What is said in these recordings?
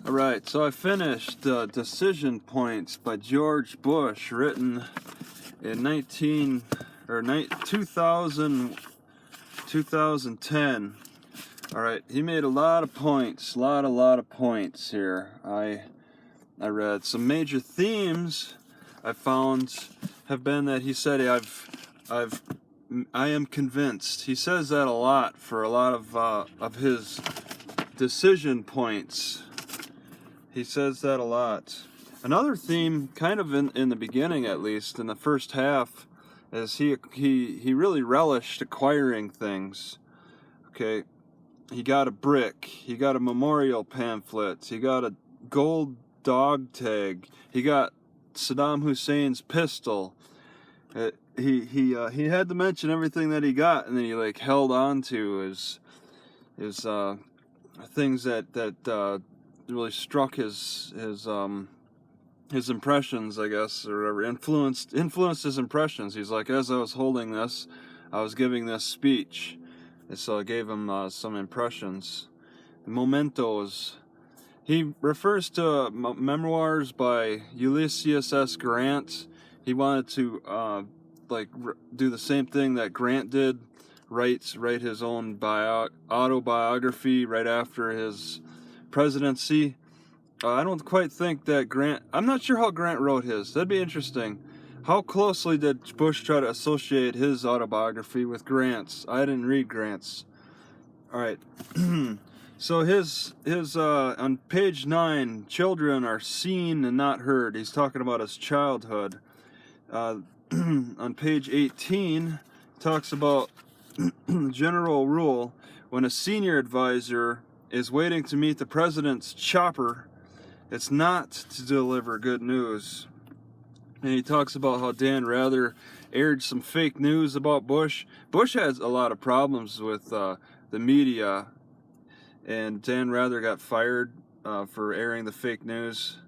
All right, so I finished Decision Points by George Bush, written in 2010. All right, he made a lot of points, a lot of points here. I read some major themes I found have been that he said I am convinced. He says that a lot for a lot of his decision points. He says that a lot. Another theme, kind of in the beginning at least, in the first half, is he really relished acquiring things. Okay, he got a brick, he got a memorial pamphlet, he got a gold dog tag, he got Saddam Hussein's pistol. He had to mention everything that he got, and then he held on to his things that really struck his impressions, I guess, or whatever, influenced his impressions. He's like, as I was holding this, I was giving this speech, and so I gave him some impressions, mementos. He refers to memoirs by Ulysses S. Grant. He wanted to do the same thing that Grant did, write his own autobiography right after his presidency. I don't quite think that Grant... I'm not sure how Grant wrote his. That'd be interesting. How closely did Bush try to associate his autobiography with Grant's? I didn't read Grant's. All right. So his on page 9, children are seen and not heard. He's talking about his childhood. On page 18, talks about general rule: when a senior advisor is waiting to meet the president's chopper, it's not to deliver good news. And he talks about how Dan Rather aired some fake news about Bush. Bush has a lot of problems with the media, and Dan Rather got fired for airing the fake news.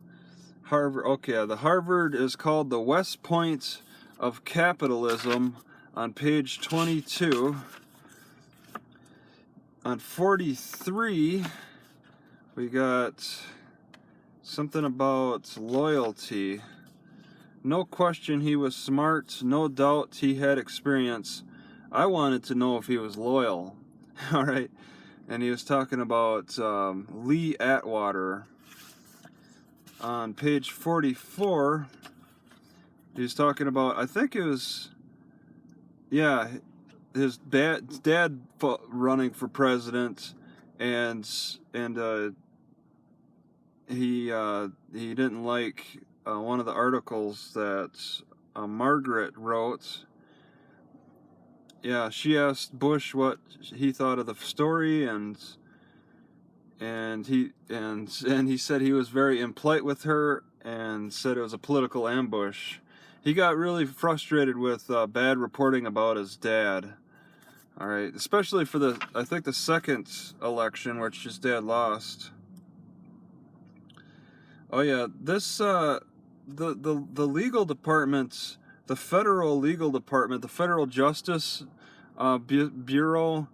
The Harvard is called the West Point of Capitalism on page 22. On 43, we got something about loyalty. No question he was smart, no doubt he had experience. I wanted to know if he was loyal. All right. And he was talking about Lee Atwater. On page 44, he was talking about, I think it was, his dad running for president, and he didn't like one of the articles that Margaret wrote. Yeah, she asked Bush what he thought of the story, and he said he was very impolite with her and said it was a political ambush. He got really frustrated with bad reporting about his dad. All right, especially for I think the second election, which his dad lost. Oh yeah, this the legal department, the federal legal department, the Federal Justice Bureau,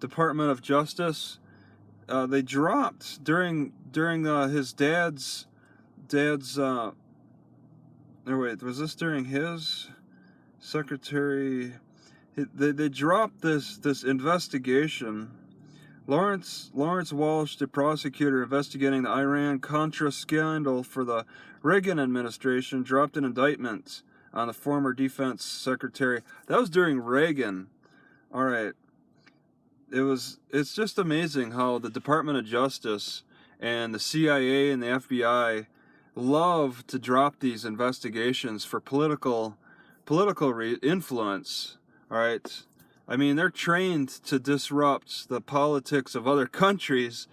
Department of Justice. They dropped during his dad's. No, wait, was this during his secretary? They dropped this investigation. Lawrence Walsh, the prosecutor investigating the Iran-Contra scandal for the Reagan administration, dropped an indictment on the former defense secretary. That was during Reagan. All right. It's just amazing how the Department of Justice and the CIA and the FBI love to drop these investigations for political influence. All right, I mean, they're trained to disrupt the politics of other countries,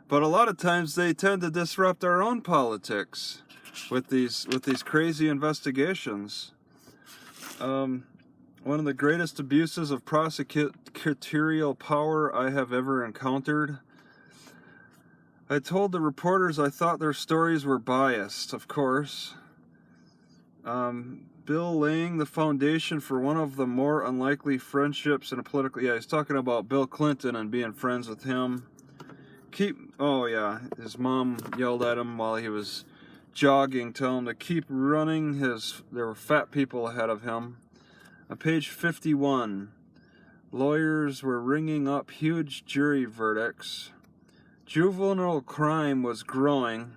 but a lot of times they tend to disrupt our own politics with these crazy investigations. One of the greatest abuses of prosecutorial power I have ever encountered. I told the reporters I thought their stories were biased, of course. Bill laying the foundation for one of the more unlikely friendships in a political... Yeah, he's talking about Bill Clinton and being friends with him. Oh yeah, his mom yelled at him while he was jogging, telling him to keep running. There were fat people ahead of him. On page 51, lawyers were ringing up huge jury verdicts. Juvenile crime was growing.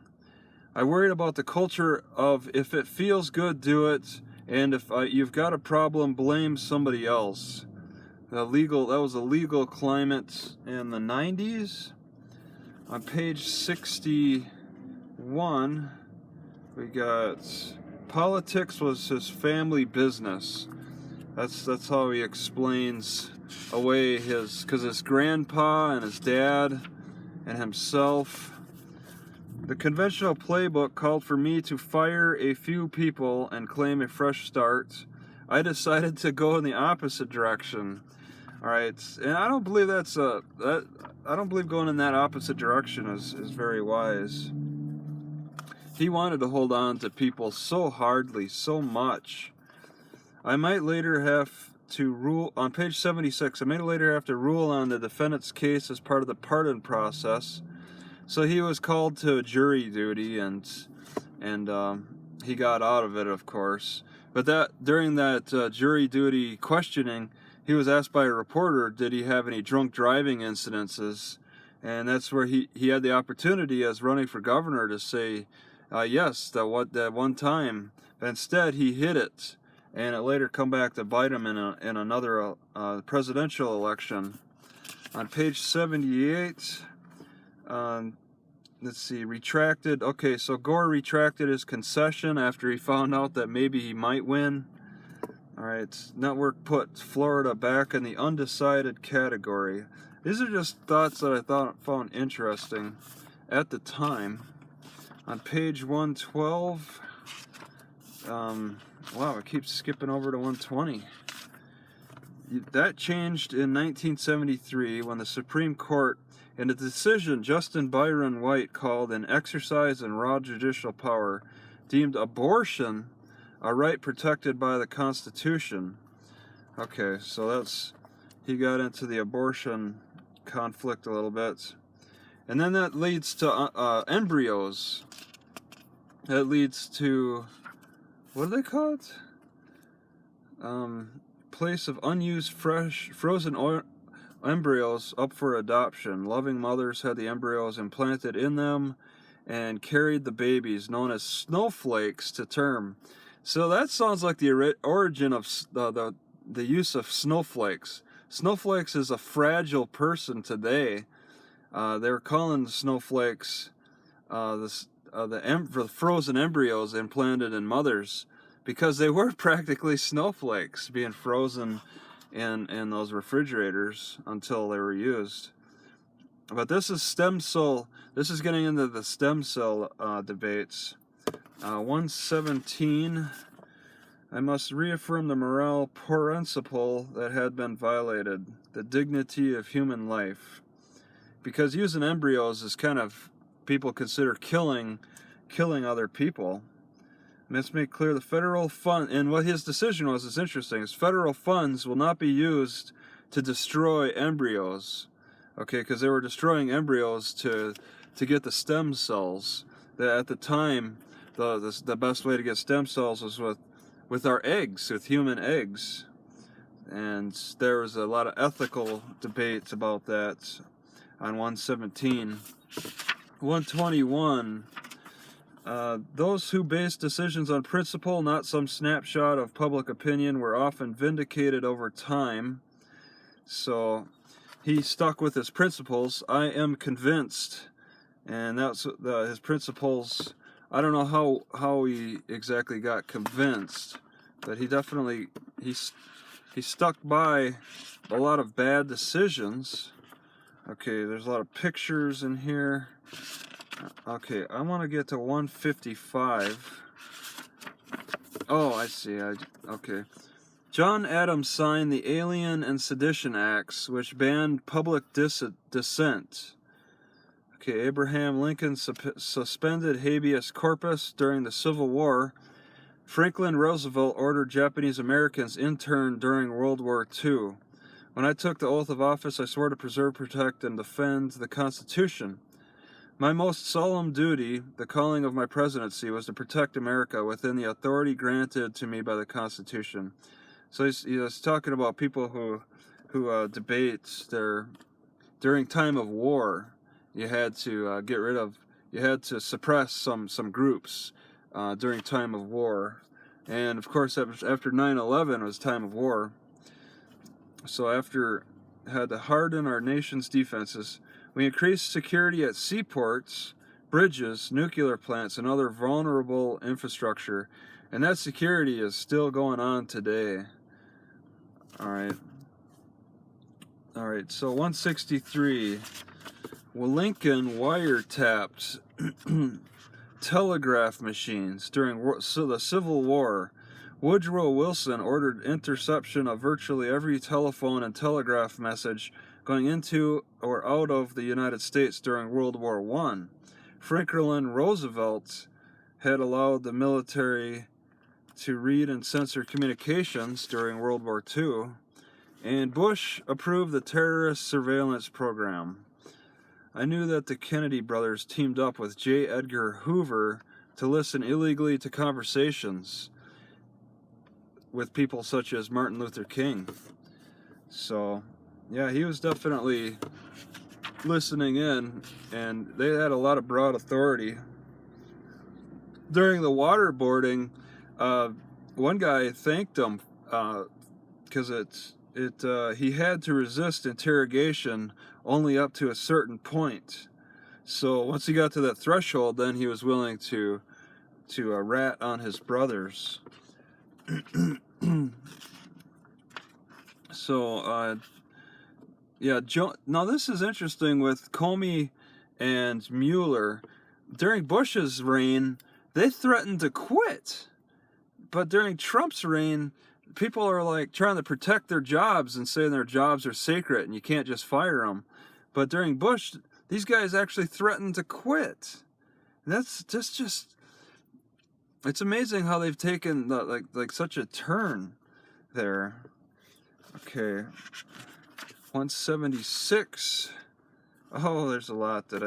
I worried about the culture of if it feels good, do it, and if you've got a problem, blame somebody else. That was a legal climate in the 90s. On page 61, we got politics was his family business. That's how he explains away because his grandpa and his dad and himself. The conventional playbook called for me to fire a few people and claim a fresh start. I decided to go in the opposite direction. All right, and I don't believe I don't believe going in that opposite direction is very wise. He wanted to hold on to people so hardly, so much. I might later have to rule on page 76. I may later have to rule on the defendant's case as part of the pardon process. So he was called to jury duty, and he got out of it, of course. But during that jury duty questioning, he was asked by a reporter, did he have any drunk driving incidences? And that's where he had the opportunity as running for governor to say, yes, that one time. But instead, he hid it, and it later come back to bite him in another presidential election. On page 78, let's see, retracted. Okay, so Gore retracted his concession after he found out that maybe he might win. All right, network put Florida back in the undecided category. These are just thoughts that I found interesting at the time. On page 112, wow, it keeps skipping over to 120. That changed in 1973 when the Supreme Court, in a decision Justin Byron White called an exercise in raw judicial power, deemed abortion a right protected by the Constitution. Okay, so he got into the abortion conflict a little bit. And then that leads to embryos. That leads to, what do they call it? Place of unused frozen embryos up for adoption. Loving mothers had the embryos implanted in them and carried the babies, known as snowflakes, to term. So that sounds like the origin of the use of snowflakes. Snowflakes is a fragile person today. They're calling the snowflakes the frozen embryos implanted in mothers because they were practically snowflakes being frozen in those refrigerators until they were used. But this is stem cell. This is getting into the stem cell debates. 117. I must reaffirm the moral principle that had been violated, the dignity of human life. Because using embryos is kind of, people consider killing other people. Let's make clear the federal fund, and what his decision was is interesting, is federal funds will not be used to destroy embryos. Okay, because they were destroying embryos to get the stem cells. That at the time, the best way to get stem cells was with our eggs, with human eggs. And there was a lot of ethical debates about that on 117. 121, those who base decisions on principle, not some snapshot of public opinion, were often vindicated over time. So he stuck with his principles. I am convinced, and that's his principles. I don't know how he exactly got convinced, but he definitely he stuck by a lot of bad decisions. Okay, there's a lot of pictures in here. Okay, I want to get to 155. Oh, I see. Okay. John Adams signed the Alien and Sedition Acts, which banned public dissent. Okay, Abraham Lincoln suspended habeas corpus during the Civil War. Franklin Roosevelt ordered Japanese Americans interned during World War II. When I took the oath of office, I swore to preserve, protect, and defend the Constitution. My most solemn duty, the calling of my presidency, was to protect America within the authority granted to me by the Constitution. So he's talking about people who debate during time of war. You had to you had to suppress some groups during time of war, and of course after 9/11 was time of war. So after had to harden our nation's defenses, we increased security at seaports, bridges, nuclear plants, and other vulnerable infrastructure, and that security is still going on today. All right. So 163. Well, Lincoln wiretapped telegraph machines during the Civil War. Woodrow Wilson ordered interception of virtually every telephone and telegraph message going into or out of the United States during World War I. Franklin Roosevelt had allowed the military to read and censor communications during World War II. And Bush approved the terrorist surveillance program. I knew that the Kennedy brothers teamed up with J. Edgar Hoover to listen illegally to conversations with people such as Martin Luther King. So, yeah, he was definitely listening in, and they had a lot of broad authority. During the waterboarding, one guy thanked him because he had to resist interrogation only up to a certain point. So once he got to that threshold, then he was willing to rat on his brothers. So yeah, now this is interesting with Comey and Mueller. During Bush's reign, they threatened to quit, but during Trump's reign, people are like trying to protect their jobs and saying their jobs are sacred and you can't just fire them. But during Bush, these guys actually threatened to quit. That's just it's amazing how they've taken like such a turn there. Okay, 176. Oh, there's a lot that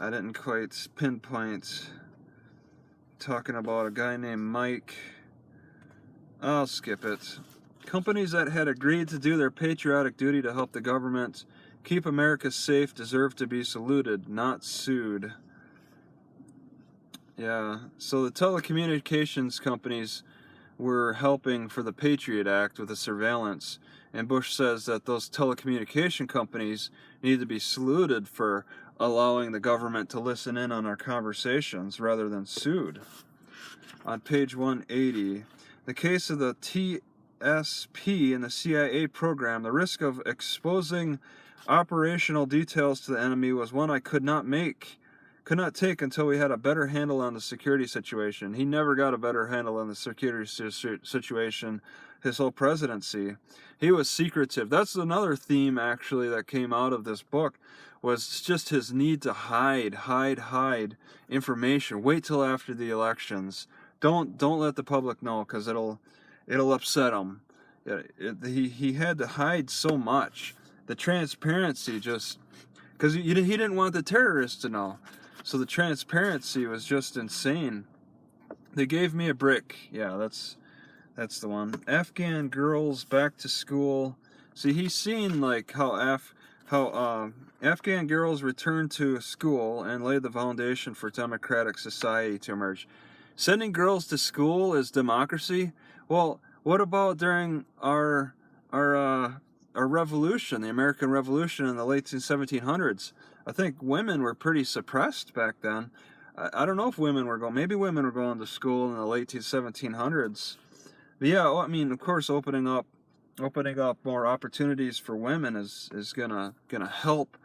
I didn't quite pinpoint. Talking about a guy named Mike. I'll skip it. Companies that had agreed to do their patriotic duty to help the government keep America safe deserve to be saluted, not sued. Yeah, so the telecommunications companies were helping for the Patriot Act with the surveillance, and Bush says that those telecommunication companies need to be saluted for allowing the government to listen in on our conversations rather than sued. On page 180, the case of the TSP and the CIA program, the risk of exposing operational details to the enemy was one I could not take until we had a better handle on the security situation. He never got a better handle on the security situation his whole presidency. He was secretive. That's another theme, actually, that came out of this book, was just his need to hide information. Wait till after the elections. Don't let the public know, because it'll upset him. He had to hide so much. The transparency just... because he didn't want the terrorists to know. So the transparency was just insane. They gave me a brick. Yeah, that's the one. Afghan girls back to school. See, he's seen like how Afghan girls returned to school and laid the foundation for democratic society to emerge. Sending girls to school is democracy? Well, what about during our revolution, the American Revolution in the late 1700s? I think women were pretty suppressed back then. I don't know if women were going. Maybe women were going to school in the late 1700s. But yeah, I mean, of course, opening up more opportunities for women is gonna help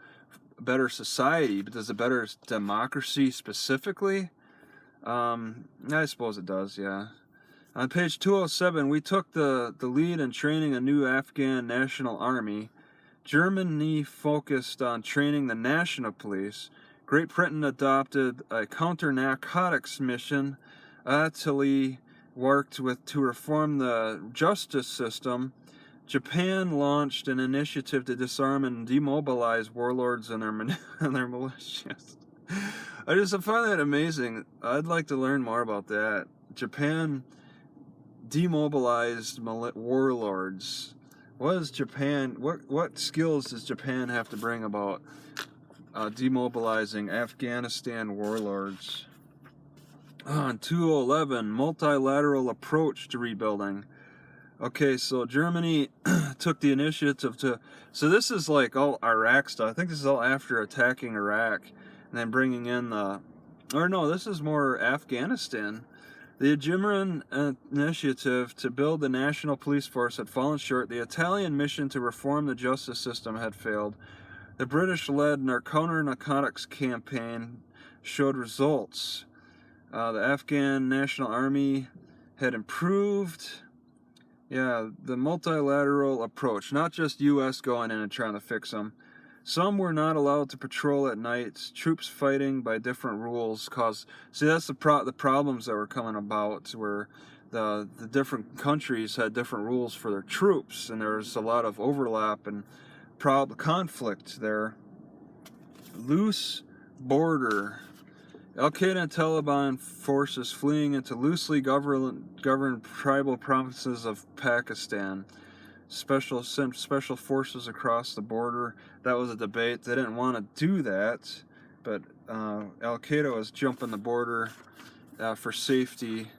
a better society. But does a better democracy specifically? I suppose it does. Yeah. On page 207, we took the lead in training a new Afghan national army. Germany focused on training the national police. Great Britain adopted a counter-narcotics mission. Italy worked to reform the justice system. Japan launched an initiative to disarm and demobilize warlords and their militias. I find that amazing. I'd like to learn more about that. Japan demobilized warlords. What is Japan? What skills does Japan have to bring about demobilizing Afghanistan warlords? On 2011, multilateral approach to rebuilding. Okay, so Germany took the initiative to. So this is like all Iraq stuff. I think this is all after attacking Iraq and then bringing in the. Or no, this is more Afghanistan. The German initiative to build the national police force had fallen short. The Italian mission to reform the justice system had failed. The British-led counter-narcotics campaign showed results. The Afghan National Army had improved. Yeah, the multilateral approach, not just U.S. going in and trying to fix them. Some were not allowed to patrol at night. Troops fighting by different rules caused. See, that's the problems that were coming about, where the different countries had different rules for their troops, and there was a lot of overlap and conflict there. Loose border. Al-Qaeda and Taliban forces fleeing into loosely governed tribal provinces of Pakistan. Sent special forces across the border. That was a debate. They didn't want to do that, but Al-Qaeda was jumping the border for safety.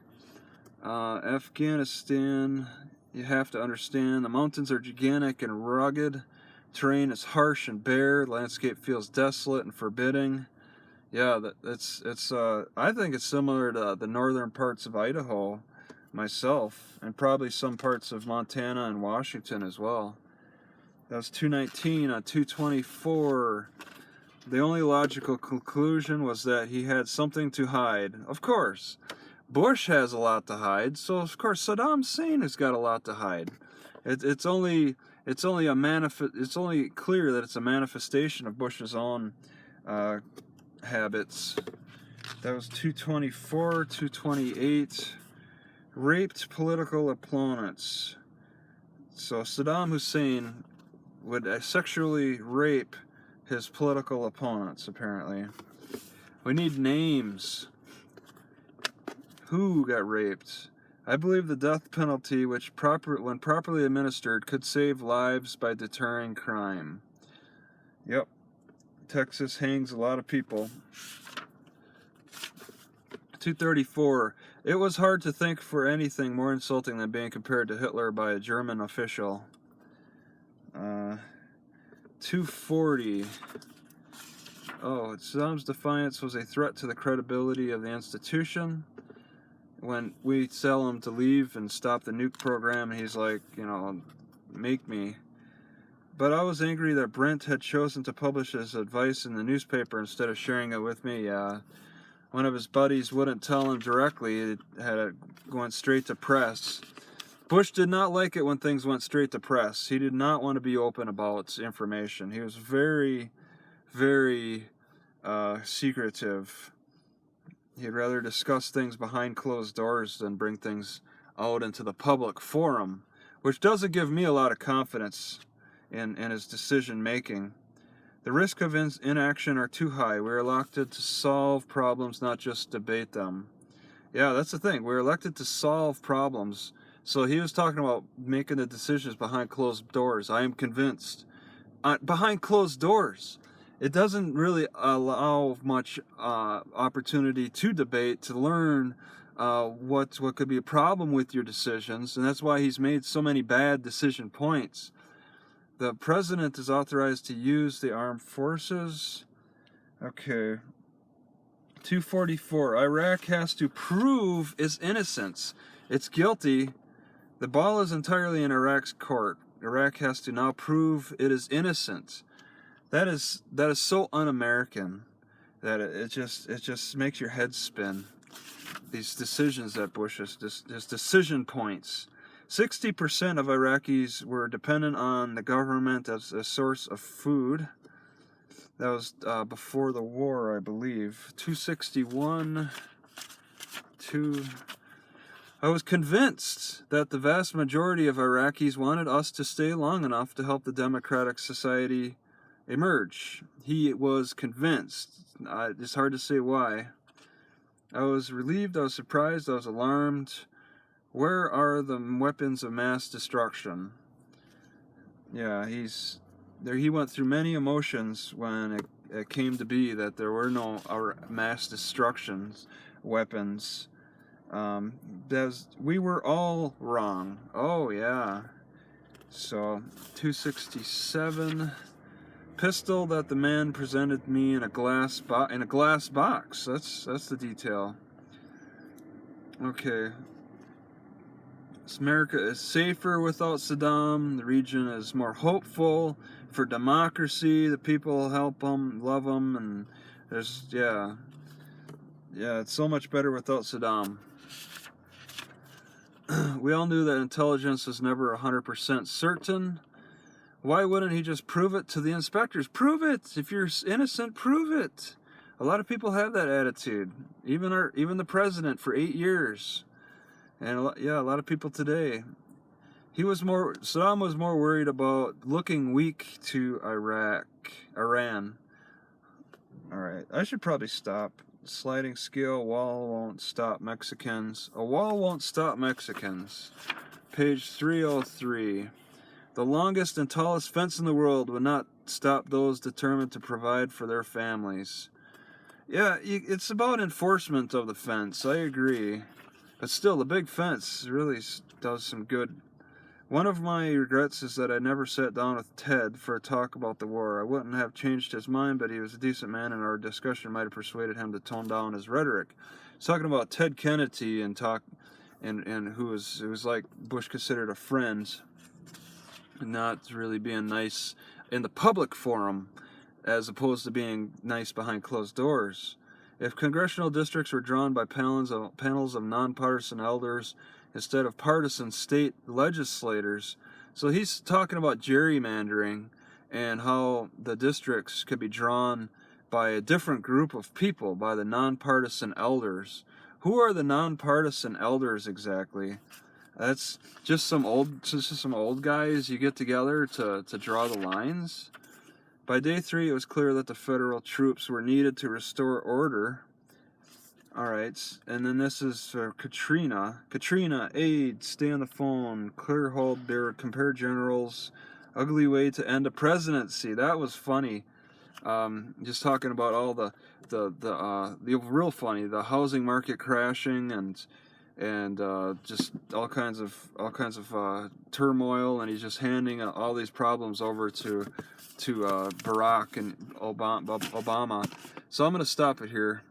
Afghanistan, you have to understand, the mountains are gigantic and rugged. Terrain is harsh and bare. The landscape feels desolate and forbidding. Yeah, I think it's similar to the northern parts of Idaho myself, and probably some parts of Montana and Washington as well. That was 219. On 224, the only logical conclusion was that he had something to hide. Of course, Bush has a lot to hide, so of course Saddam Hussein has got a lot to hide. It's only clear that it's a manifestation of Bush's own habits. That was 224. 228. Raped political opponents. So Saddam Hussein would sexually rape his political opponents, apparently. We need names. Who got raped? I believe the death penalty, which when properly administered, could save lives by deterring crime. Yep. Texas hangs a lot of people. 234. It was hard to think for anything more insulting than being compared to Hitler by a German official. 240. Oh, Saddam's defiance was a threat to the credibility of the institution. When we tell him to leave and stop the nuke program, he's like, make me. But I was angry that Brent had chosen to publish his advice in the newspaper instead of sharing it with me. One of his buddies wouldn't tell him directly. It had gone straight to press. Bush did not like it when things went straight to press. He did not want to be open about information. He was very, very secretive. He'd rather discuss things behind closed doors than bring things out into the public forum, which doesn't give me a lot of confidence in his decision making. The risk of inaction are too high. We're elected to solve problems, not just debate them. Yeah, that's the thing. We're elected to solve problems. So he was talking about making the decisions behind closed doors. I am convinced. Behind closed doors. It doesn't really allow much opportunity to debate, to learn what could be a problem with your decisions. And that's why he's made so many bad decision points. The president is authorized to use the armed forces. Okay. 244. Iraq has to prove its innocence. It's guilty. The ball is entirely in Iraq's court. Iraq has to now prove it is innocent. That is so un-American that it just makes your head spin. These decisions that Bush has, just decision points. 60% of Iraqis were dependent on the government as a source of food. That was before the war, I believe. 261. I was convinced that the vast majority of Iraqis wanted us to stay long enough to help the democratic society emerge. He was convinced. It's hard to say why. I was relieved, I was surprised, I was alarmed. Where are the weapons of mass destruction? Yeah, he went through many emotions when it came to be that there were no mass destructions weapons. We were all wrong. Oh yeah. So 267 pistol that the man presented me in a glass box. That's the detail. Okay. America is safer without Saddam. The region is more hopeful for democracy. The people help them, love them, and yeah, it's so much better without Saddam. We all knew that intelligence is never 100% certain. Why wouldn't he just prove it to the inspectors? Prove it! If you're innocent, prove it! A lot of people have that attitude. Even the president for 8 years. And a lot of people today. Saddam was more worried about looking weak to Iran. Alright, I should probably stop. Sliding scale, wall won't stop Mexicans. A wall won't stop Mexicans. Page 303. The longest and tallest fence in the world would not stop those determined to provide for their families. Yeah, it's about enforcement of the fence, I agree. But still, the big fence really does some good. One of my regrets is that I never sat down with Ted for a talk about the war. I wouldn't have changed his mind, but he was a decent man, and our discussion might have persuaded him to tone down his rhetoric. He's talking about Ted Kennedy and who was like Bush considered a friend, not really being nice in the public forum, as opposed to being nice behind closed doors. If congressional districts were drawn by panels of nonpartisan elders instead of partisan state legislators, so he's talking about gerrymandering and how the districts could be drawn by a different group of people, by the nonpartisan elders. Who are the nonpartisan elders exactly? That's just some old guys you get together to draw the lines. By day 3, it was clear that the federal troops were needed to restore order. Alright, and then this is for Katrina. Katrina, aid, stay on the phone, clear hold, compare generals, ugly way to end a presidency. That was funny. Just talking about all the real funny, the housing market crashing and just all kinds of turmoil, and he's just handing all these problems over to Barack and Obama. So I'm going to stop it here.